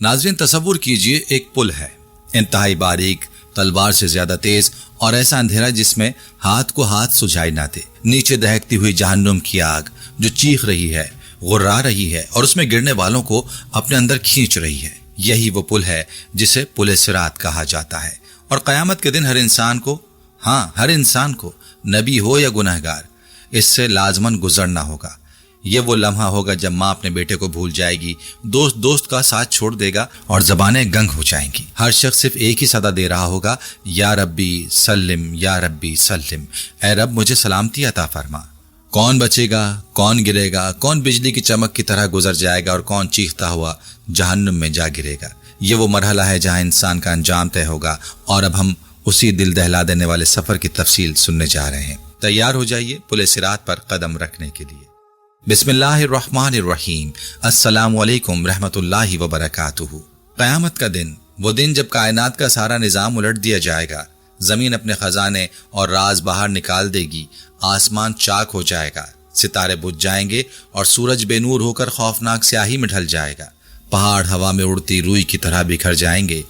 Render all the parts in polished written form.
ناظرین تصور کیجئے ایک پل ہے، انتہائی باریک، تلوار سے زیادہ تیز اور ایسا اندھیرا جس میں ہاتھ کو ہاتھ سجھائی نہ دے۔ نیچے دہکتی ہوئی جہنم کی آگ جو چیخ رہی ہے، غرا رہی ہے اور اس میں گرنے والوں کو اپنے اندر کھینچ رہی ہے۔ یہی وہ پل ہے جسے پل صراط کہا جاتا ہے، اور قیامت کے دن ہر انسان کو نبی ہو یا گنہگار اس سے لازماً گزرنا ہوگا۔ یہ وہ لمحہ ہوگا جب ماں اپنے بیٹے کو بھول جائے گی، دوست کا ساتھ چھوڑ دے گا اور زبانیں گنگ ہو جائیں گی۔ ہر شخص صرف ایک ہی صدا دے رہا ہوگا، یا ربی سلم، یا ربی سلم، اے رب مجھے سلامتی عطا فرما۔ کون بچے گا، کون گرے گا، کون بجلی کی چمک کی طرح گزر جائے گا اور کون چیختا ہوا جہنم میں جا گرے گا۔ یہ وہ مرحلہ ہے جہاں انسان کا انجام طے ہوگا، اور اب ہم اسی دل دہلا دینے والے سفر کی تفصیل سننے جا رہے ہیں۔ تیار ہو جائیے پل صراط پر قدم رکھنے کے لیے۔ بسم اللہ الرحمن الرحیم۔ السلام علیکم رحمۃ اللہ وبرکاتہ۔ قیامت کا دن، وہ دن جب کائنات کا سارا نظام الٹ دیا جائے گا، زمین اپنے خزانے اور راز باہر نکال دے گی، آسمان چاک ہو جائے گا، ستارے بجھ جائیں گے اور سورج بے نور ہو کر خوفناک سیاہی میں ڈھل جائے گا، پہاڑ ہوا میں اڑتی روئی کی طرح بکھر جائیں گے،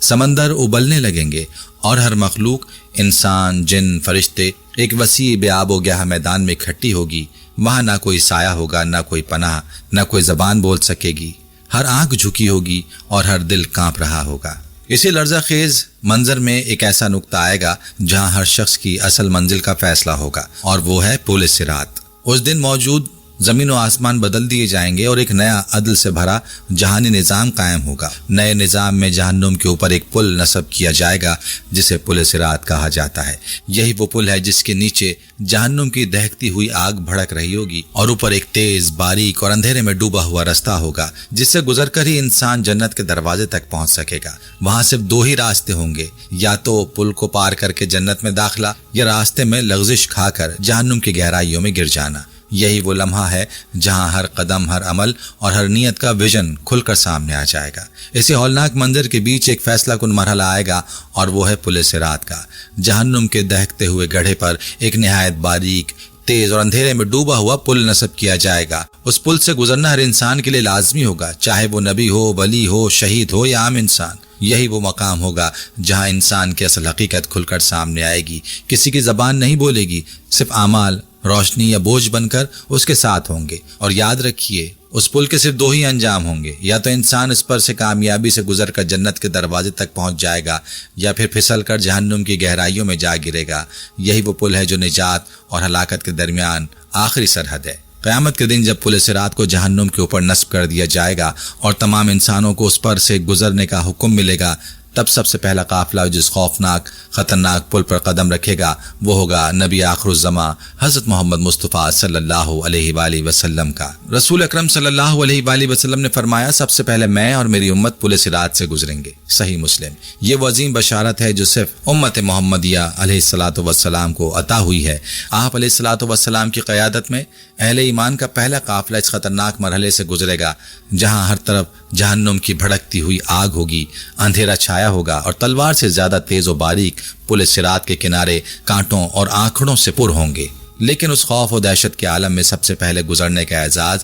سمندر ابلنے لگیں گے اور ہر مخلوق، انسان، جن، فرشتے ایک وسیع بے آب و گیاہ میدان میں اکٹھی ہوگی۔ وہاں نہ کوئی سایہ ہوگا، نہ کوئی پناہ، نہ کوئی زبان بول سکے گی، ہر آنکھ جھکی ہوگی اور ہر دل کانپ رہا ہوگا۔ اسی لرزہ خیز منظر میں ایک ایسا نقطہ آئے گا جہاں ہر شخص کی اصل منزل کا فیصلہ ہوگا، اور وہ ہے پل صراط۔ اس دن موجود زمین و آسمان بدل دیے جائیں گے اور ایک نیا عدل سے بھرا جہانی نظام قائم ہوگا۔ نئے نظام میں جہنم کے اوپر ایک پل نصب کیا جائے گا جسے پل صراط کہا جاتا ہے۔ یہی وہ پل ہے جس کے نیچے جہنم کی دہکتی ہوئی آگ بھڑک رہی ہوگی، اور اوپر ایک تیز، باریک اور اندھیرے میں ڈوبا ہوا رستہ ہوگا جس سے گزر کر ہی انسان جنت کے دروازے تک پہنچ سکے گا۔ وہاں صرف دو ہی راستے ہوں گے، یا تو پل کو پار کر کے جنت میں داخلہ، یا راستے میں لغزش کھا کر جہنم کی گہرائیوں میں گر جانا۔ یہی وہ لمحہ ہے جہاں ہر قدم، ہر عمل اور ہر نیت کا ویژن کھل کر سامنے آ جائے گا۔ اسی ہولناک منظر کے بیچ ایک فیصلہ کن مرحلہ آئے گا، اور وہ ہے پل صراط کا۔ جہنم کے دہکتے ہوئے گڑھے پر ایک نہایت باریک، تیز اور اندھیرے میں ڈوبا ہوا پل نصب کیا جائے گا۔ اس پل سے گزرنا ہر انسان کے لیے لازمی ہوگا، چاہے وہ نبی ہو، ولی ہو، شہید ہو یا عام انسان۔ یہی وہ مقام ہوگا جہاں انسان کی اصل حقیقت کھل کر سامنے آئے گی۔ کسی کی زبان نہیں بولے گی، صرف اعمال روشنی یا بوجھ بن کر اس کے ساتھ ہوں گے۔ اور یاد رکھیے، اس پل کے صرف دو ہی انجام ہوں گے، یا تو انسان اس پر سے کامیابی سے گزر کر جنت کے دروازے تک پہنچ جائے گا، یا پھر پھسل کر جہنم کی گہرائیوں میں جا گرے گا۔ یہی وہ پل ہے جو نجات اور ہلاکت کے درمیان آخری سرحد ہے۔ قیامت کے دن جب پل صراط کو جہنم کے اوپر نصب کر دیا جائے گا اور تمام انسانوں کو اس پر سے گزرنے کا حکم ملے گا، تب سب سے پہلا قافلہ جس خوفناک، خطرناک پل پر قدم رکھے گا وہ ہوگا نبی آخر الزماں حضرت محمد مصطفیٰ صلی اللہ علیہ وآلہ وسلم کا۔ رسول اکرم صلی اللہ علیہ وآلہ وسلم نے فرمایا، سب سے پہلے میں اور میری امت پل صراط سے گزریں گے۔ صحیح مسلم۔ یہ وہ عظیم بشارت ہے جو صرف امت محمدیہ علیہ الصلاۃ والسلام کو عطا ہوئی ہے۔ آپ علیہ الصلاۃ والسلام کی قیادت میں اہل ایمان کا پہلا قافلہ اس خطرناک مرحلے سے گزرے گا جہاں ہر طرف جہنم کی بھڑکتی ہوئی آگ ہوگی، اندھیرا چھایا ہوگا اور تلوار سے زیادہ تیز و باریک پل صراط کے کنارے کانٹوں اور آنکھڑوں سے پر ہوں گے۔ لیکن اس خوف و دہشت کے عالم میں سب سے پہلے گزرنے کا اعزاز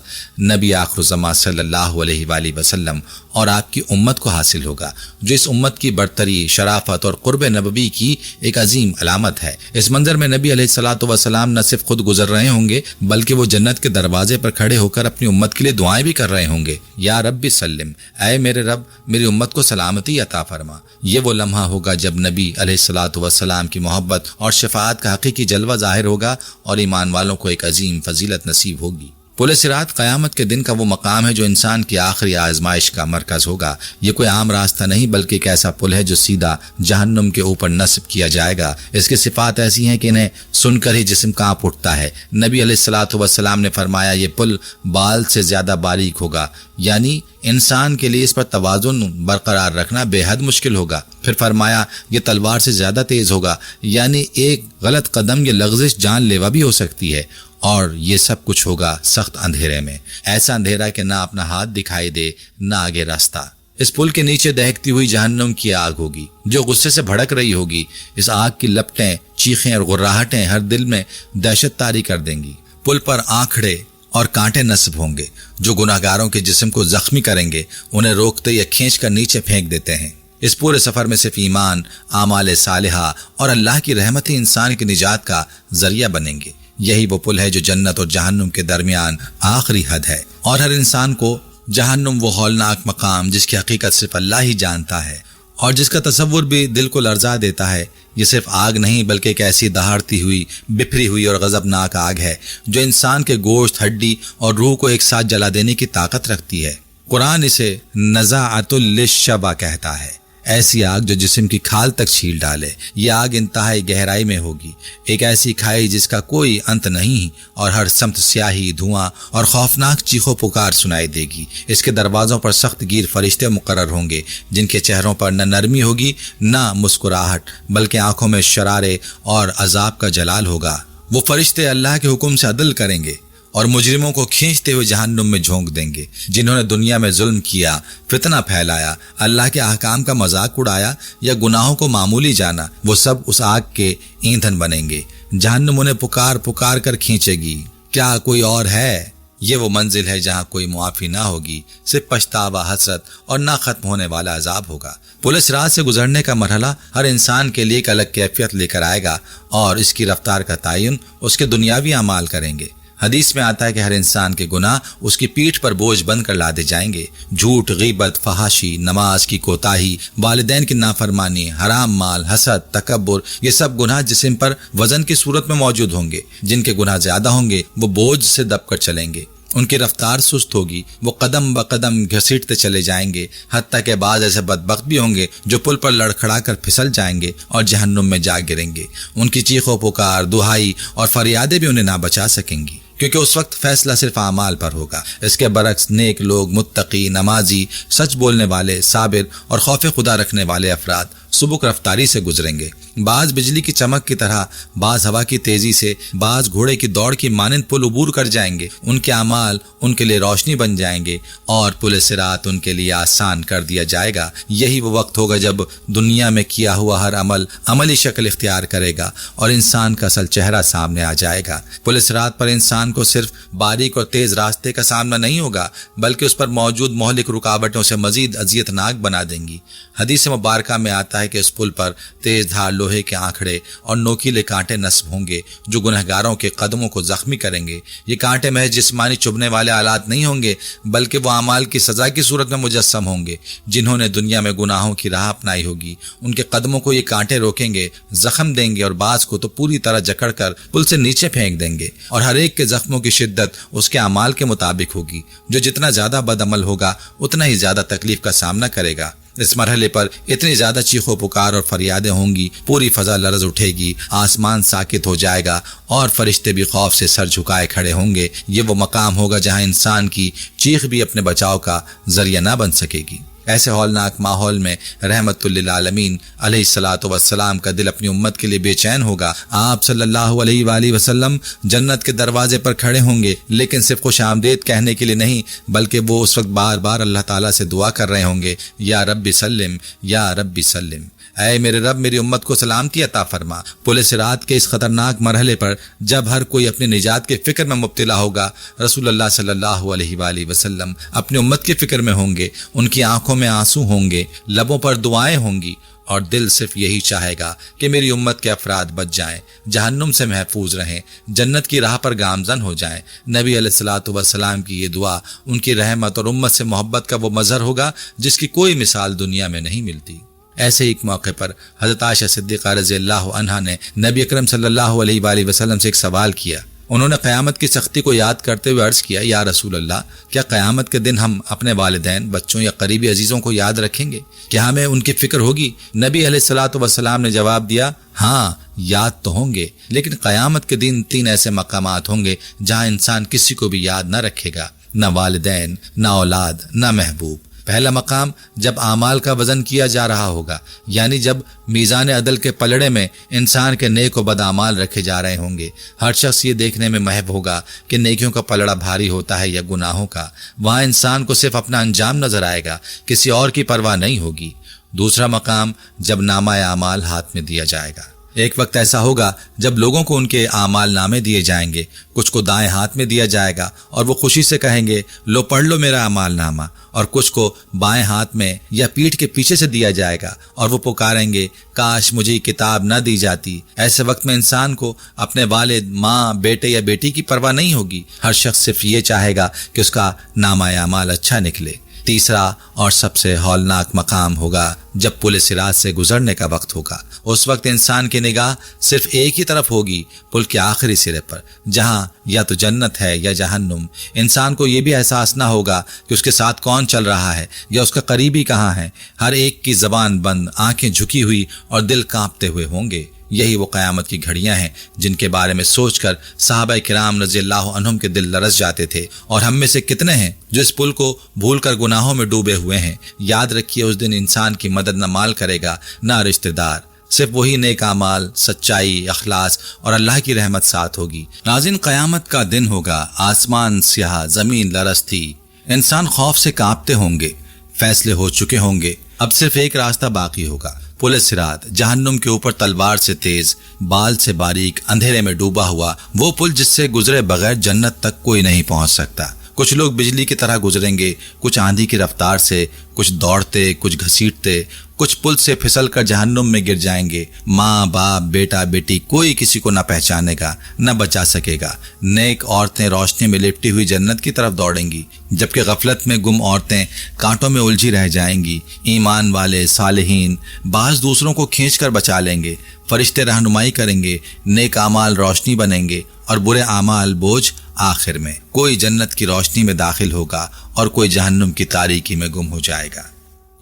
نبی آخر الزماں صلی اللہ علیہ وآلہ وسلم اور آپ کی امت کو حاصل ہوگا، جو اس امت کی برتری، شرافت اور قرب نبوی کی ایک عظیم علامت ہے۔ اس منظر میں نبی علیہ الصلاۃ والسلام نہ صرف خود گزر رہے ہوں گے بلکہ وہ جنت کے دروازے پر کھڑے ہو کر اپنی امت کے لیے دعائیں بھی کر رہے ہوں گے۔ یا رب سلم، اے میرے رب میری امت کو سلامتی عطا فرما۔ یہ وہ لمحہ ہوگا جب نبی علیہ الصلاۃ والسلام کی محبت اور شفاعت کا حقیقی جلوہ ظاہر ہوگا اور ایمان والوں کو ایک عظیم فضیلت نصیب ہوگی۔ پل صراط قیامت کے دن کا وہ مقام ہے جو انسان کی آخری آزمائش کا مرکز ہوگا۔ یہ کوئی عام راستہ نہیں بلکہ ایک ایسا پل ہے جو سیدھا جہنم کے اوپر نصب کیا جائے گا۔ اس کی صفات ایسی ہیں کہ انہیں سن کر ہی جسم کانپ اٹھتا ہے۔ نبی علیہ الصلاۃ والسلام نے فرمایا، یہ پل بال سے زیادہ باریک ہوگا، یعنی انسان کے لیے اس پر توازن برقرار رکھنا بے حد مشکل ہوگا۔ پھر فرمایا، یہ تلوار سے زیادہ تیز ہوگا، یعنی ایک غلط قدم یا لغزش جان لیوا بھی ہو سکتی ہے۔ اور یہ سب کچھ ہوگا سخت اندھیرے میں، ایسا اندھیرا کہ نہ اپنا ہاتھ دکھائی دے نہ آگے راستہ۔ اس پل کے نیچے دہکتی ہوئی جہنم کی آگ ہوگی جو غصے سے بھڑک رہی ہوگی۔ اس آگ کی لپٹیں، چیخیں اور غراہٹیں ہر دل میں دہشت طاری کر دیں گی۔ پل پر آنکھڑے اور کانٹے نصب ہوں گے جو گناہگاروں کے جسم کو زخمی کریں گے، انہیں روکتے یا کھینچ کر نیچے پھینک دیتے ہیں۔ اس پورے سفر میں صرف ایمان، اعمال صالحہ اور اللہ کی رحمت ہی انسان کی نجات کا ذریعہ بنیں گے۔ یہی وہ پل ہے جو جنت اور جہنم کے درمیان آخری حد ہے، اور ہر انسان کو جہنم وہ ہولناک مقام جس کی حقیقت صرف اللہ ہی جانتا ہے اور جس کا تصور بھی دل کو لرزا دیتا ہے، یہ صرف آگ نہیں بلکہ ایک ایسی دہاڑتی ہوئی، بپھری ہوئی اور غضبناک آگ ہے جو انسان کے گوشت، ہڈی اور روح کو ایک ساتھ جلا دینے کی طاقت رکھتی ہے۔ قرآن اسے نزاعۃ للشبہ کہتا ہے، ایسی آگ جو جسم کی کھال تک چھیل ڈالے۔ یہ آگ انتہائی گہرائی میں ہوگی، ایک ایسی کھائی جس کا کوئی انت نہیں، اور ہر سمت سیاہی، دھواں اور خوفناک چیخو پکار سنائی دے گی۔ اس کے دروازوں پر سخت گیر فرشتے مقرر ہوں گے جن کے چہروں پر نہ نرمی ہوگی نہ مسکراہٹ، بلکہ آنکھوں میں شرارے اور عذاب کا جلال ہوگا۔ وہ فرشتے اللہ کے حکم سے عدل کریں گے اور مجرموں کو کھینچتے ہوئے جہنم میں جھونک دیں گے۔ جنہوں نے دنیا میں ظلم کیا، فتنہ پھیلایا، اللہ کے احکام کا مذاق اڑایا یا گناہوں کو معمولی جانا، وہ سب اس آگ کے ایندھن بنیں گے۔ جہنم انہیں پکار پکار کر کھینچے گی۔ کیا کوئی اور ہے؟ یہ وہ منزل ہے جہاں کوئی معافی نہ ہوگی، صرف پچھتاوا، حسرت اور نہ ختم ہونے والا عذاب ہوگا۔ پل صراط سے گزرنے کا مرحلہ ہر انسان کے لیے ایک الگ کیفیت لے کر آئے گا، اور اس کی رفتار کا تعین اس کے دنیاوی اعمال کریں گے۔ حدیث میں آتا ہے کہ ہر انسان کے گناہ اس کی پیٹھ پر بوجھ بن کر لادے جائیں گے۔ جھوٹ، غیبت، فحاشی، نماز کی کوتاہی، والدین کی نافرمانی، حرام مال، حسد، تکبر، یہ سب گناہ جسم پر وزن کی صورت میں موجود ہوں گے۔ جن کے گناہ زیادہ ہوں گے وہ بوجھ سے دب کر چلیں گے، ان کی رفتار سست ہوگی، وہ قدم بقدم گھسیٹتے چلے جائیں گے، حتیٰ کہ بعض ایسے بدبخت بھی ہوں گے جو پل پر لڑکھڑا کر پھسل جائیں گے اور جہنم میں جا گریں گے۔ ان کی چیخ و پکار، دہائی اور فریادیں بھی انہیں نہ بچا سکیں گی، کیونکہ اس وقت فیصلہ صرف اعمال پر ہوگا۔ اس کے برعکس نیک لوگ، متقی، نمازی، سچ بولنے والے، صابر اور خوف خدا رکھنے والے افراد سبک رفتاری سے گزریں گے۔ بعض بجلی کی چمک کی طرح، بعض ہوا کی تیزی سے، بعض گھوڑے کی دوڑ کی مانند پل عبور کر جائیں گے۔ ان کے اعمال ان کے لیے روشنی بن جائیں گے اور پل صراط ان کے لیے آسان کر دیا جائے گا۔ یہی وہ وقت ہوگا جب دنیا میں کیا ہوا ہر عمل عملی شکل اختیار کرے گا اور انسان کا اصل چہرہ سامنے آ جائے گا۔ پل صراط پر انسان کو صرف باریک اور تیز راستے کا سامنا نہیں ہوگا، بلکہ اس پر موجود مہلک رکاوٹوں سے مزید اذیت ناک بنا دیں گی۔ حدیث مبارکہ میں آتا ہے کہ اس پل پر تیز دھار لوہے کے آنکھڑے اور نوکیلے کانٹے نصب ہوں گے جو گنہگاروں کے قدموں کو زخمی کریں گے۔ یہ کانٹے محض جسمانی چبھنے والے آلات نہیں ہوں گے، بلکہ وہ اعمال کی سزا کی صورت میں مجسم ہوں گے۔ جنہوں نے دنیا میں گناہوں کی راہ اپنائی ہوگی، ان کے قدموں کو یہ کانٹے روکیں گے، زخم دیں گے اور بعض کو تو پوری طرح جکڑ کر پل سے نیچے پھینک دیں گے، اور ہر ایک کے زخموں کی شدت اس کے اعمال کے مطابق ہوگی۔ جو جتنا زیادہ بد عمل ہوگا اتنا ہی زیادہ تکلیف کا سامنا کرے گا۔ اس مرحلے پر اتنی زیادہ چیخ و پکار اور فریادیں ہوں گی، پوری فضا لرز اٹھے گی، آسمان ساکت ہو جائے گا اور فرشتے بھی خوف سے سر جھکائے کھڑے ہوں گے۔ یہ وہ مقام ہوگا جہاں انسان کی چیخ بھی اپنے بچاؤ کا ذریعہ نہ بن سکے گی۔ ایسے ہولناک ماحول میں رحمت للعالمین علیہ الصلاۃ والسلام کا دل اپنی امت کے لیے بے چین ہوگا۔ آپ صلی اللہ علیہ وآلہ وسلم جنت کے دروازے پر کھڑے ہوں گے، لیکن صرف خوش آمدید کہنے کے لیے نہیں، بلکہ وہ اس وقت بار بار اللہ تعالیٰ سے دعا کر رہے ہوں گے، یا رب سلم، یا رب سلم، اے میرے رب میری امت کو سلامتی عطا فرما۔ پل صراط کے اس خطرناک مرحلے پر جب ہر کوئی اپنی نجات کے فکر میں مبتلا ہوگا، رسول اللہ صلی اللہ علیہ وآلہ وسلم اپنی امت کی فکر میں ہوں گے۔ ان کی آنکھوں میں آنسو ہوں گے، لبوں پر دعائیں ہوں گی، اور دل صرف یہی چاہے گا کہ میری امت کے افراد بچ جائیں، جہنم سے محفوظ رہیں، جنت کی راہ پر گامزن ہو جائیں۔ نبی علیہ الصلوۃ والسلام کی یہ دعا ان کی رحمت اور امت سے محبت کا وہ مظہر ہوگا جس کی کوئی مثال دنیا میں نہیں ملتی۔ ایسے ایک موقع پر حضرت عائشہ صدیقہ رضی اللہ عنہا نے نبی اکرم صلی اللہ علیہ وآلہ وسلم سے ایک سوال کیا۔ انہوں نے قیامت کی سختی کو یاد کرتے ہوئے عرض کیا، یا رسول اللہ، کیا قیامت کے دن ہم اپنے والدین، بچوں یا قریبی عزیزوں کو یاد رکھیں گے؟ کیا ہمیں ان کی فکر ہوگی؟ نبی علیہ الصلوۃ والسلام نے جواب دیا، ہاں یاد تو ہوں گے، لیکن قیامت کے دن 3 ایسے مقامات ہوں گے جہاں انسان کسی کو بھی یاد نہ رکھے گا، نہ والدین، نہ اولاد، نہ محبوب۔ پہلا مقام جب اعمال کا وزن کیا جا رہا ہوگا، یعنی جب میزان عدل کے پلڑے میں انسان کے نیک و بد اعمال رکھے جا رہے ہوں گے۔ ہر شخص یہ دیکھنے میں محب ہوگا کہ نیکیوں کا پلڑا بھاری ہوتا ہے یا گناہوں کا۔ وہاں انسان کو صرف اپنا انجام نظر آئے گا، کسی اور کی پرواہ نہیں ہوگی۔ دوسرا مقام جب نامہ اعمال ہاتھ میں دیا جائے گا، ایک وقت ایسا ہوگا جب لوگوں کو ان کے اعمال نامے دیے جائیں گے، کچھ کو دائیں ہاتھ میں دیا جائے گا اور وہ خوشی سے کہیں گے لو پڑھ لو میرا اعمال نامہ، اور کچھ کو بائیں ہاتھ میں یا پیٹھ کے پیچھے سے دیا جائے گا اور وہ پکاریں گے کاش مجھے یہ کتاب نہ دی جاتی۔ ایسے وقت میں انسان کو اپنے والد، ماں، بیٹے یا بیٹی کی پرواہ نہیں ہوگی، ہر شخص صرف یہ چاہے گا کہ اس کا نامہ اعمال اچھا نکلے۔ تیسرا اور سب سے ہولناک مقام ہوگا جب پل صراط سے گزرنے کا وقت ہوگا۔ اس وقت انسان کی نگاہ صرف ایک ہی طرف ہوگی، پل کے آخری سرے پر، جہاں یا تو جنت ہے یا جہنم۔ انسان کو یہ بھی احساس نہ ہوگا کہ اس کے ساتھ کون چل رہا ہے یا اس کا قریبی کہاں ہے۔ ہر ایک کی زبان بند، آنکھیں جھکی ہوئی اور دل کانپتے ہوئے ہوں گے۔ یہی وہ قیامت کی گھڑیاں ہیں جن کے بارے میں سوچ کر صحابہ کرام رضی اللہ عنہم کے دل لرز جاتے تھے، اور ہم میں سے کتنے ہیں جو اس پل کو بھول کر گناہوں میں ڈوبے ہوئے ہیں۔ یاد رکھیے اس دن انسان کی مدد نہ مال کرے گا نہ رشتہ دار، صرف وہی نیک اعمال، سچائی، اخلاص اور اللہ کی رحمت ساتھ ہوگی۔ ناظرین، قیامت کا دن ہوگا، آسمان سیاہ، زمین لرز تھی، انسان خوف سے کانپتے ہوں گے، فیصلے ہو چکے ہوں گے، اب صرف ایک راستہ باقی ہوگا، پل صراط، جہنم کے اوپر تلوار سے تیز، بال سے باریک، اندھیرے میں ڈوبا ہوا وہ پل جس سے گزرے بغیر جنت تک کوئی نہیں پہنچ سکتا۔ کچھ لوگ بجلی کی طرح گزریں گے، کچھ آندھی کی رفتار سے، کچھ دوڑتے، کچھ گھسیٹتے، کچھ پل سے پھسل کر جہنم میں گر جائیں گے۔ ماں، باپ، بیٹا، بیٹی، کوئی کسی کو نہ پہچانے گا، نہ بچا سکے گا۔ نیک عورتیں روشنی میں لپٹی ہوئی جنت کی طرف دوڑیں گی، جبکہ غفلت میں گم عورتیں کانٹوں میں الجھی رہ جائیں گی۔ ایمان والے، صالحین بعض دوسروں کو کھینچ کر بچا لیں گے، فرشتے رہنمائی کریں گے، نیک اعمال روشنی بنیں گے اور برے اعمال بوجھ۔ آخر میں کوئی جنت کی روشنی میں داخل ہوگا اور کوئی جہنم کی تاریکی میں گم ہو جائے گا۔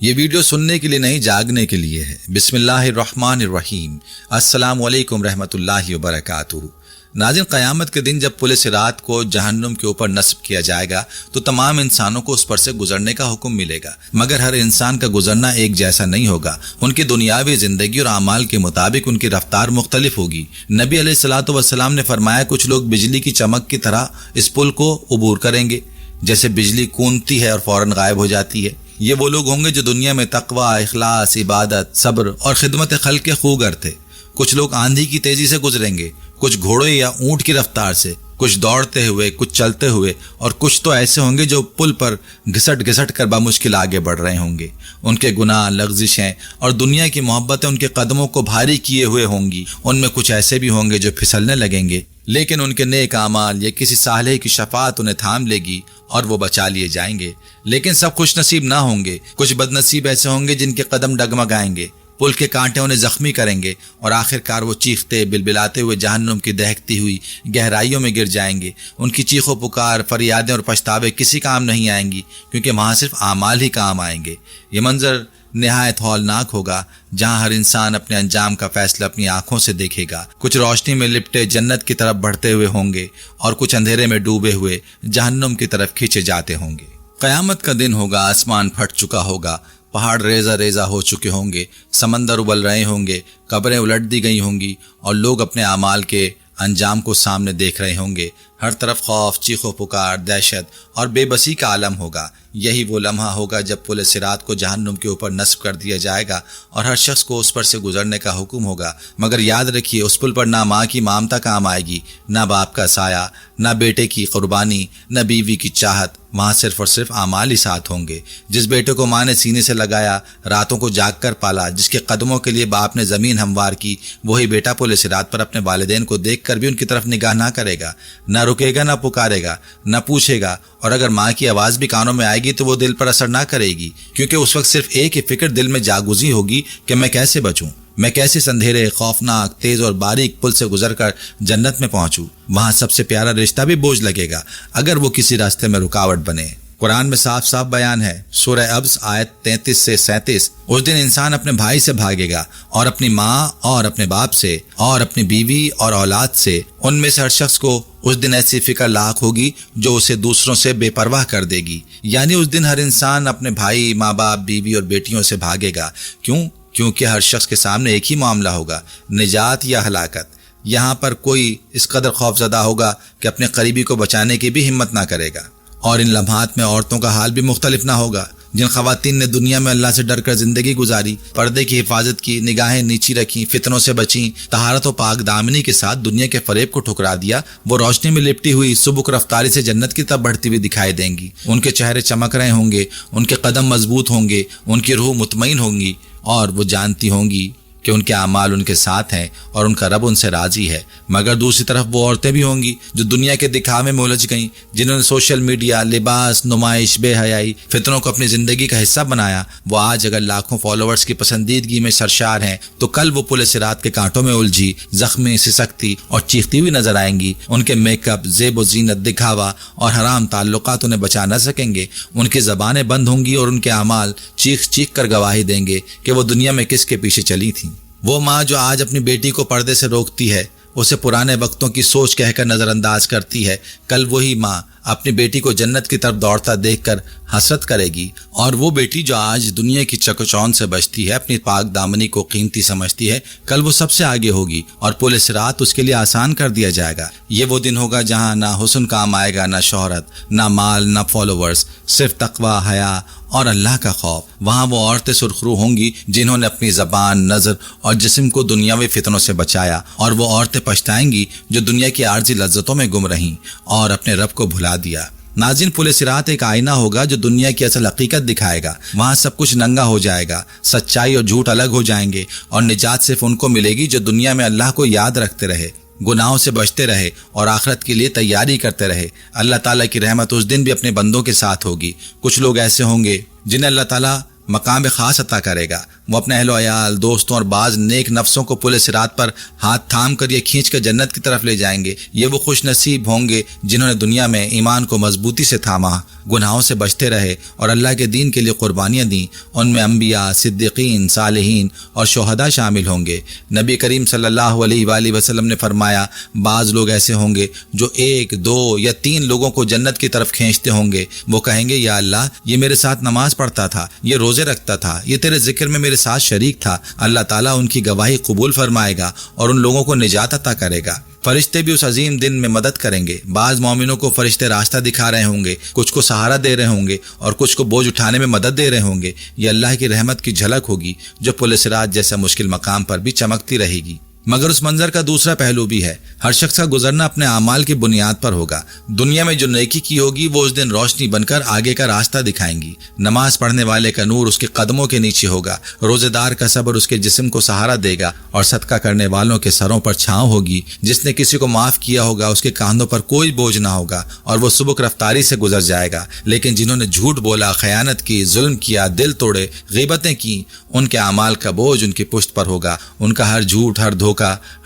یہ ویڈیو سننے کے لیے نہیں، جاگنے کے لیے ہے۔ بسم اللہ الرحمن الرحیم۔ السلام علیکم رحمۃ اللہ وبرکاتہ۔ ناظرین، قیامت کے دن جب پل صراط کو جہنم کے اوپر نصب کیا جائے گا تو تمام انسانوں کو اس پر سے گزرنے کا حکم ملے گا، مگر ہر انسان کا گزرنا ایک جیسا نہیں ہوگا۔ ان کی دنیاوی زندگی اور اعمال کے مطابق ان کی رفتار مختلف ہوگی۔ نبی علیہ الصلوۃ والسلام نے فرمایا کچھ لوگ بجلی کی چمک کی طرح اس پل کو عبور کریں گے، جیسے بجلی کونتی ہے اور فوراً غائب ہو جاتی ہے۔ یہ وہ لوگ ہوں گے جو دنیا میں تقوی، اخلاص، عبادت، صبر اور خدمت خلق کے خوگر تھے۔ کچھ لوگ آندھی کی تیزی سے گزریں گے، کچھ گھوڑے یا اونٹ کی رفتار سے، کچھ دوڑتے ہوئے، کچھ چلتے ہوئے، اور کچھ تو ایسے ہوں گے جو پل پر گھسٹ گھسٹ کر بمشکل آگے بڑھ رہے ہوں گے۔ ان کے گناہ، لغزشیں اور دنیا کی محبتیں ان کے قدموں کو بھاری کیے ہوئے ہوں گی۔ ان میں کچھ ایسے بھی ہوں گے جو پھسلنے لگیں گے، لیکن ان کے نیک اعمال یا کسی صالح کی شفاعت انہیں تھام لے گی اور وہ بچا لیے جائیں گے۔ لیکن سب خوش نصیب نہ ہوں گے، کچھ بد نصیب ایسے ہوں گے جن کے قدم ڈگمگائیں گے، پل کے کانٹے انہیں زخمی کریں گے اور آخر کار وہ چیختے بلبلاتے ہوئے جہنم کی دہکتی ہوئی گہرائیوں میں گر جائیں گے۔ ان کی چیخ و پکار، فریادیں اور پچھتاوے کسی کام نہیں آئیں گی، کیونکہ وہاں صرف اعمال ہی کام آئیں گے۔ یہ منظر نہایت ہولناک ہوگا جہاں ہر انسان اپنے انجام کا فیصلہ اپنی آنکھوں سے دیکھے گا۔ کچھ روشنی میں لپٹے جنت کی طرف بڑھتے ہوئے ہوں گے اور کچھ اندھیرے میں ڈوبے ہوئے جہنم کی طرف کھینچے جاتے ہوں گے۔ قیامت کا دن ہوگا، آسمان پھٹ چکا ہوگا، پہاڑ ریزہ ریزہ ہو چکے ہوں گے، سمندر ابل رہے ہوں گے، قبریں الٹ دی گئی ہوں گی اور لوگ اپنے اعمال کے انجام کو سامنے دیکھ رہے ہوں گے۔ ہر طرف خوف، چیخ و پکار، دہشت اور بے بسی کا عالم ہوگا۔ یہی وہ لمحہ ہوگا جب پل صراط کو جہنم کے اوپر نصب کر دیا جائے گا اور ہر شخص کو اس پر سے گزرنے کا حکم ہوگا، مگر یاد رکھیے اس پل پر نہ ماں کی مامتا کام آئے گی، نہ باپ کا سایہ، نہ بیٹے کی قربانی، نہ بیوی کی چاہت۔ وہاں صرف اور صرف اعمال ہی ساتھ ہوں گے۔ جس بیٹے کو ماں نے سینے سے لگایا، راتوں کو جاگ کر پالا، جس کے قدموں کے لیے باپ نے زمین ہموار کی، وہی بیٹا پل صراط پر اپنے والدین کو دیکھ کر بھی ان کی طرف نگاہ نہ کرے گا، نہ رکے گا، نہ پکارے گا، نہ پوچھے گا، اور اگر ماں کی آواز بھی کانوں میں آئے گی تو وہ دل پر اثر نہ کرے گی، کیونکہ اس وقت صرف ایک ہی فکر دل میں جاگوزی ہوگی کہ میں کیسے بچوں، میں کیسے اس اندھیرے، خوفناک، تیز اور باریک پل سے گزر کر جنت میں پہنچوں۔ وہاں سب سے پیارا رشتہ بھی بوجھ لگے گا اگر وہ کسی راستے میں رکاوٹ بنے۔ قرآن میں صاف صاف بیان ہے، سورہ ابس آیت 33 سے 37، اس دن انسان اپنے بھائی سے بھاگے گا اور اپنی ماں اور اپنے باپ سے اور اپنی بیوی اور اولاد سے۔ ان میں سے ہر شخص کو اس دن ایسی فکر لاحق ہوگی جو اسے دوسروں سے بے پرواہ کر دے گی۔ یعنی اس دن ہر انسان اپنے بھائی، ماں باپ، بیوی اور بیٹیوں سے بھاگے گا۔ کیونکہ ہر شخص کے سامنے ایک ہی معاملہ ہوگا، نجات یا ہلاکت۔ یہاں پر کوئی اس قدر خوف زدہ ہوگا کہ اپنے قریبی کو بچانے کی بھی ہمت نہ کرے گا۔ اور ان لمحات میں عورتوں کا حال بھی مختلف نہ ہوگا۔ جن خواتین نے دنیا میں اللہ سے ڈر کر زندگی گزاری، پردے کی حفاظت کی، نگاہیں نیچی رکھیں، فتنوں سے بچیں، طہارت و پاک دامنی کے ساتھ دنیا کے فریب کو ٹھکرا دیا، وہ روشنی میں لپٹی ہوئی سبک رفتاری سے جنت کی طرف بڑھتی ہوئی دکھائی دیں گی۔ ان کے چہرے چمک رہے ہوں گے، ان کے قدم مضبوط ہوں گے، ان کی روح مطمئن ہوں گی، اور وہ جانتی ہوں گی کہ ان کے اعمال ان کے ساتھ ہیں اور ان کا رب ان سے راضی ہے۔ مگر دوسری طرف وہ عورتیں بھی ہوں گی جو دنیا کے دکھاوے میں الجھ گئیں، جنہوں نے سوشل میڈیا، لباس، نمائش، بے حیائی، فتنوں کو اپنی زندگی کا حصہ بنایا۔ وہ آج اگر لاکھوں فالوورز کی پسندیدگی میں سرشار ہیں تو کل وہ پل صراط کے کانٹوں میں الجھی، زخمی، سسکتی اور چیختی ہوئی نظر آئیں گی۔ ان کے میک اپ، زیب و زینت، دکھاوا اور حرام تعلقات انہیں بچا نہ سکیں گے۔ ان کی زبانیں بند ہوں گی اور ان کے اعمال چیخ چیخ کر گواہی دیں گے کہ وہ دنیا میں کس کے پیچھے چلی تھیں۔ وہ ماں جو آج اپنی بیٹی کو پردے سے روکتی ہے، اسے پرانے وقتوں کی سوچ کہہ کر نظر انداز کرتی ہے، کل وہی ماں اپنی بیٹی کو جنت کی طرف دوڑتا دیکھ کر حسرت کرے گی۔ اور وہ بیٹی جو آج دنیا کی چکچون سے بچتی ہے، اپنی پاک دامنی کو قیمتی سمجھتی ہے، کل وہ سب سے آگے ہوگی اور پل صراط اس کے لیے آسان کر دیا جائے گا۔ یہ وہ دن ہوگا جہاں نہ حسن کام آئے گا، نہ شہرت، نہ مال، نہ فالوورز، صرف تقوی، حیا اور اللہ کا خوف۔ وہاں وہ عورتیں سرخرو ہوں گی جنہوں نے اپنی زبان، نظر اور جسم کو دنیاوی فتنوں سے بچایا، اور وہ عورتیں پچھتائیں گی جو دنیا کی عارضی لذتوں میں گم رہیں اور اپنے رب کو بھلا دیا۔ ناظرین، پل صراط ایک آئینہ ہوگا جو دنیا کی اصل حقیقت دکھائے گا۔ وہاں سب کچھ ننگا ہو جائے گا، سچائی اور جھوٹ الگ ہو جائیں گے، اور نجات صرف ان کو ملے گی جو دنیا میں اللہ کو یاد رکھتے رہے، گناہوں سے بچتے رہے اور آخرت کے لیے تیاری کرتے رہے۔ اللہ تعالیٰ کی رحمت اس دن بھی اپنے بندوں کے ساتھ ہوگی۔ کچھ لوگ ایسے ہوں گے جنہیں اللہ تعالیٰ مقام خاص عطا کرے گا۔ وہ اپنے اہل و عیال، دوستوں اور بعض نیک نفسوں کو پل صراط پر ہاتھ تھام کر یہ کھینچ کر جنت کی طرف لے جائیں گے۔ یہ وہ خوش نصیب ہوں گے جنہوں نے دنیا میں ایمان کو مضبوطی سے تھاما، گناہوں سے بچتے رہے اور اللہ کے دین کے لیے قربانیاں دیں۔ ان میں انبیاء، صدیقین، صالحین اور شہداء شامل ہوں گے۔ نبی کریم صلی اللہ علیہ وآلہ وسلم نے فرمایا، بعض لوگ ایسے ہوں گے جو 1، 2 یا 3 لوگوں کو جنت کی طرف کھینچتے ہوں گے۔ وہ کہیں گے، یا اللہ، یہ میرے ساتھ نماز پڑھتا تھا، یہ روزے رکھتا تھا، یہ تیرے ذکر میں میرے ساتھ شریک تھا۔ اللہ تعالیٰ ان کی گواہی قبول فرمائے گا اور ان لوگوں کو نجات عطا کرے گا۔ فرشتے بھی اس عظیم دن میں مدد کریں گے۔ بعض مومنوں کو فرشتے راستہ دکھا رہے ہوں گے، کچھ کو سہارا دے رہے ہوں گے اور کچھ کو بوجھ اٹھانے میں مدد دے رہے ہوں گے۔ یہ اللہ کی رحمت کی جھلک ہوگی جو پل صراط جیسا مشکل مقام پر بھی چمکتی رہے گی۔ مگر اس منظر کا دوسرا پہلو بھی ہے۔ ہر شخص کا گزرنا اپنے اعمال کی بنیاد پر ہوگا۔ دنیا میں جو نیکی کی ہوگی وہ اس دن روشنی بن کر آگے کا راستہ دکھائیں گی۔ نماز پڑھنے والے کا نور اس کے قدموں کے نیچے ہوگا، روزے دار کا صبر اس کے جسم کو سہارا دے گا، اور صدقہ کرنے والوں کے سروں پر چھاؤں ہوگی۔ جس نے کسی کو معاف کیا ہوگا اس کے کاندھوں پر کوئی بوجھ نہ ہوگا اور وہ سبک رفتاری سے گزر جائے گا۔ لیکن جنہوں نے جھوٹ بولا، خیانت کی، ظلم کیا، دل توڑے، غیبتیں کی، ان کے اعمال کا بوجھ ان کی پشت پر ہوگا۔ ان کا ہر جھوٹ، ہر دھوکہ،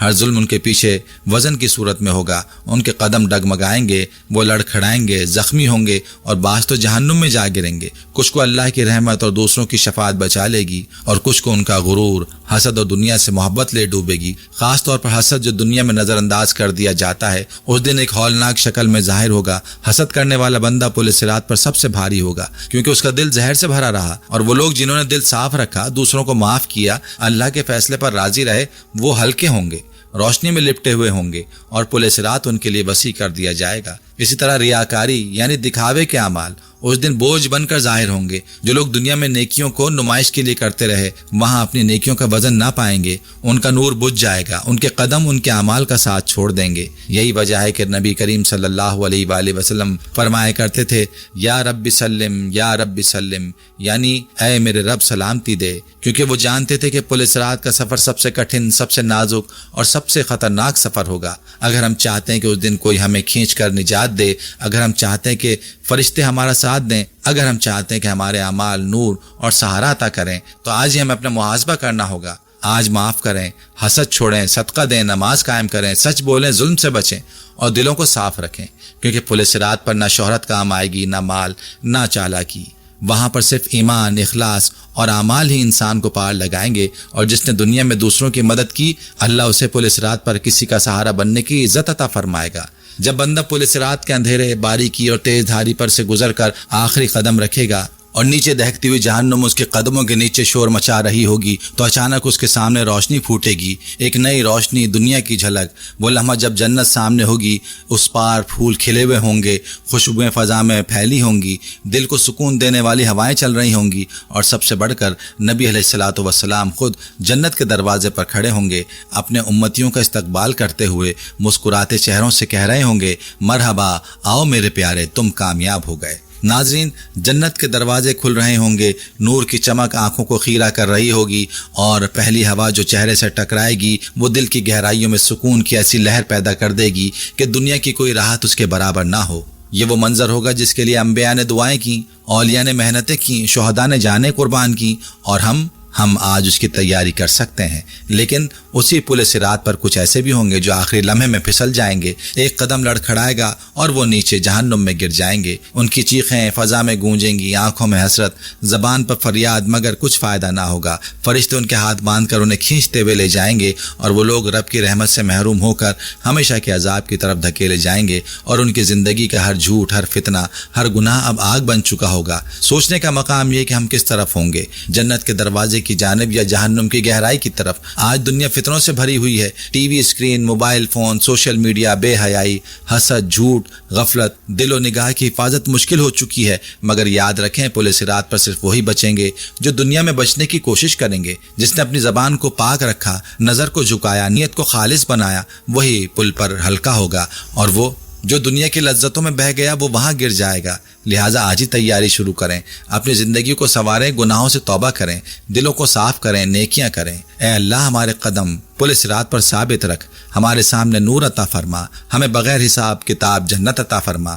ہر ظلم ان کے پیچھے وزن کی صورت میں ہوگا۔ ان کے قدم ڈگمگائیں گے، وہ لڑکھڑائیں گے، زخمی ہوں گے اور بعض تو جہنم میں جا گریں گے۔ کچھ کو اللہ کی رحمت اور دوسروں کی شفاعت بچا لے گی اور کچھ کو ان کا غرور، حسد اور دنیا سے محبت لے ڈوبے گی۔ خاص طور پر حسد جو دنیا میں نظر انداز کر دیا جاتا ہے، اس دن ایک ہولناک شکل میں ظاہر ہوگا۔ حسد کرنے والا بندہ پل صراط پر سب سے بھاری ہوگا، کیونکہ اس کا دل زہر سے بھرا رہا، اور وہ لوگ جنہوں نے دل صاف رکھا، دوسروں کو معاف کیا، اللہ کے فیصلے پر راضی رہے، وہ ہلکے ہوں گے، روشنی میں لپٹے ہوئے ہوں گے اور پل صراط ان کے لیے وسیع کر دیا جائے گا۔ اسی طرح ریاکاری یعنی دکھاوے کے اعمال اس دن بوجھ بن کر ظاہر ہوں گے۔ جو لوگ دنیا میں نیکیوں کو نمائش کے لیے کرتے رہے، وہاں اپنی نیکیوں کا وزن نہ پائیں گے، ان کا نور بجھ جائے گا، ان کے قدم ان کے اعمال کا ساتھ چھوڑ دیں گے۔ یہی وجہ ہے کہ نبی کریم صلی اللہ علیہ وآلہ وسلم فرمایا کرتے تھے، یا رب سلم، یا رب سلم، یعنی اے میرے رب سلامتی دے، کیونکہ وہ جانتے تھے کہ پل صراط کا سفر سب سے کٹھن، سب سے نازک اور سب سے خطرناک سفر ہوگا۔ اگر ہم چاہتے ہیں کہ اس دن کوئی ہمیں کھینچ کر نجات دے، اگر ہم چاہتے ہیں کہ فرشتے ہمارا ساتھ دیں، اگر ہم چاہتے ہیں کہ ہمارے اعمال نور اور سہارا عطا کریں، تو آج ہی ہمیں اپنا محاسبہ کرنا ہوگا۔ آج معاف کریں، حسد چھوڑیں، صدقہ دیں، نماز قائم کریں، سچ بولیں، ظلم سے بچیں اور دلوں کو صاف رکھیں، کیونکہ پل صراط پر نہ شہرت کام آئے گی، نہ مال، نہ چالاکی۔ وہاں پر صرف ایمان، اخلاص اور اعمال ہی انسان کو پار لگائیں گے، اور جس نے دنیا میں دوسروں کی مدد کی، اللہ اسے پل صراط پر کسی کا سہارا بننے کی عزت عطا فرمائے گا۔ جب بندہ پل صراط کے اندھیرے، باریکی اور تیز دھاری پر سے گزر کر آخری قدم رکھے گا، اور نیچے دہکتی ہوئی جہنم اس کے قدموں کے نیچے شور مچا رہی ہوگی تو اچانک اس کے سامنے روشنی پھوٹے گی، ایک نئی روشنی، دنیا کی جھلک۔ وہ لمحہ جب جنت سامنے ہوگی، اس پار پھول کھلے ہوئے ہوں گے، خوشبوئیں فضا میں پھیلی ہوں گی، دل کو سکون دینے والی ہوائیں چل رہی ہوں گی، اور سب سے بڑھ کر نبی علیہ الصلوۃ والسلام خود جنت کے دروازے پر کھڑے ہوں گے، اپنے امتیوں کا استقبال کرتے ہوئے مسکراتے چہروں سے کہہ رہے ہوں گے، مرحبا، آؤ میرے پیارے، تم کامیاب ہو گئے۔ ناظرین، جنت کے دروازے کھل رہے ہوں گے، نور کی چمک آنکھوں کو خیرہ کر رہی ہوگی، اور پہلی ہوا جو چہرے سے ٹکرائے گی وہ دل کی گہرائیوں میں سکون کی ایسی لہر پیدا کر دے گی کہ دنیا کی کوئی راحت اس کے برابر نہ ہو۔ یہ وہ منظر ہوگا جس کے لیے انبیاء نے دعائیں کیں، اولیاء نے محنتیں کیں، شہداء نے جانیں قربان کیں، اور ہم آج اس کی تیاری کر سکتے ہیں۔ لیکن اسی پل صراط پر کچھ ایسے بھی ہوں گے جو آخری لمحے میں پھسل جائیں گے، ایک قدم لڑکھڑائے گا اور وہ نیچے جہنم میں گر جائیں گے، ان کی چیخیں فضا میں گونجیں گی، آنکھوں میں حسرت، زبان پر فریاد، مگر کچھ فائدہ نہ ہوگا۔ فرشتے ان کے ہاتھ باندھ کر انہیں کھینچتے ہوئے لے جائیں گے، اور وہ لوگ رب کی رحمت سے محروم ہو کر ہمیشہ کے عذاب کی طرف دھکیلے جائیں گے، اور ان کی زندگی کا ہر جھوٹ، ہر فتنہ، ہر گناہ اب آگ بن چکا ہوگا۔ سوچنے کا مقام یہ کہ ہم کس طرف ہوں گے، جنت کے دروازے کی جانب یا جہنم کی گہرائی کی طرف۔ آج دنیا فتنوں سے بھری ہوئی ہے، T V screen, mobile phone, social media, بے حیائی، حسد، جھوٹ، غفلت، دل و نگاہ کی حفاظت مشکل ہو چکی ہے، مگر یاد رکھیں پل صراط پر صرف وہی بچیں گے جو دنیا میں بچنے کی کوشش کریں گے۔ جس نے اپنی زبان کو پاک رکھا، نظر کو جھکایا، نیت کو خالص بنایا، وہی پل پر ہلکا ہوگا، اور وہ جو دنیا کی لذتوں میں بہہ گیا وہ وہاں گر جائے گا۔ لہٰذا آج ہی تیاری شروع کریں، اپنی زندگی کو سنواریں، گناہوں سے توبہ کریں، دلوں کو صاف کریں، نیکیاں کریں۔ اے اللہ، ہمارے قدم پل صراط پر ثابت رکھ، ہمارے سامنے نور عطا فرما، ہمیں بغیر حساب کتاب جنت عطا فرما،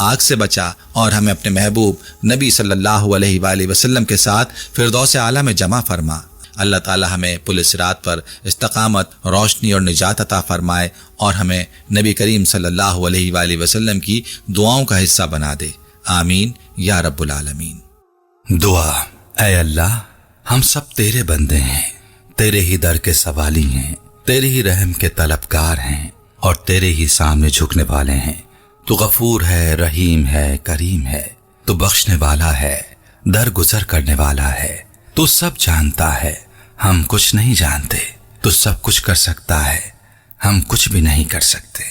آگ سے بچا، اور ہمیں اپنے محبوب نبی صلی اللہ علیہ وآلہ وسلم کے ساتھ فردوس اعلیٰ میں جمع فرما۔ اللہ تعالی ہمیں پل صراط پر استقامت، روشنی اور نجات عطا فرمائے، اور ہمیں نبی کریم صلی اللہ علیہ وآلہ وسلم کی دعاؤں کا حصہ بنا دے۔ آمین یا رب العالمین۔ دعا۔ اے اللہ، ہم سب تیرے بندے ہیں، تیرے ہی در کے سوالی ہیں، تیرے ہی رحم کے طلبگار ہیں، اور تیرے ہی سامنے جھکنے والے ہیں۔ تو غفور ہے، رحیم ہے، کریم ہے، تو بخشنے والا ہے، درگزر کرنے والا ہے، تو سب جانتا ہے، ہم کچھ نہیں جانتے، تو سب کچھ کر سکتا ہے، ہم کچھ بھی نہیں کر سکتے۔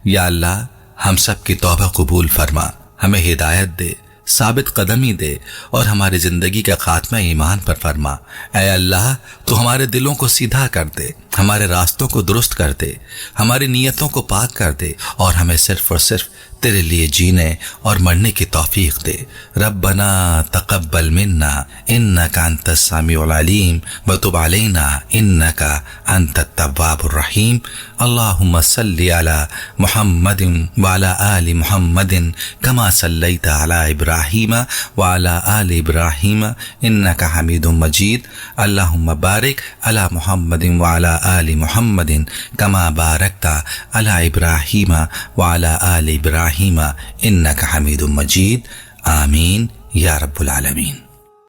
یا اللہ، ہم سب کی توبہ قبول فرما، ہمیں ہدایت دے، ثابت قدمی دے، اور ہماری زندگی کا خاتمہ ایمان پر فرما۔ اے اللہ، تو ہمارے دلوں کو سیدھا کر دے، ہمارے راستوں کو درست کر دے، ہماری نیتوں کو پاک کر دے، اور ہمیں صرف اور صرف تیرے لیے جینے اور مرنے کی توفیق دے۔ ربنا تقبل منا انک انت السمیع العلیم وتب علینا انک انت التواب الرحیم۔ اللہم صلی علی محمد وعلی آل محمد کما صلیت علی ابراہیم وعلی آل ابراہیم انک حمید مجید۔ اللہم بارک علی محمد وعلی آل محمد کما بارکت علی ابراہیم وعلی آل ابراہیم انک حمید مجید۔ آمین یا رب العالمین۔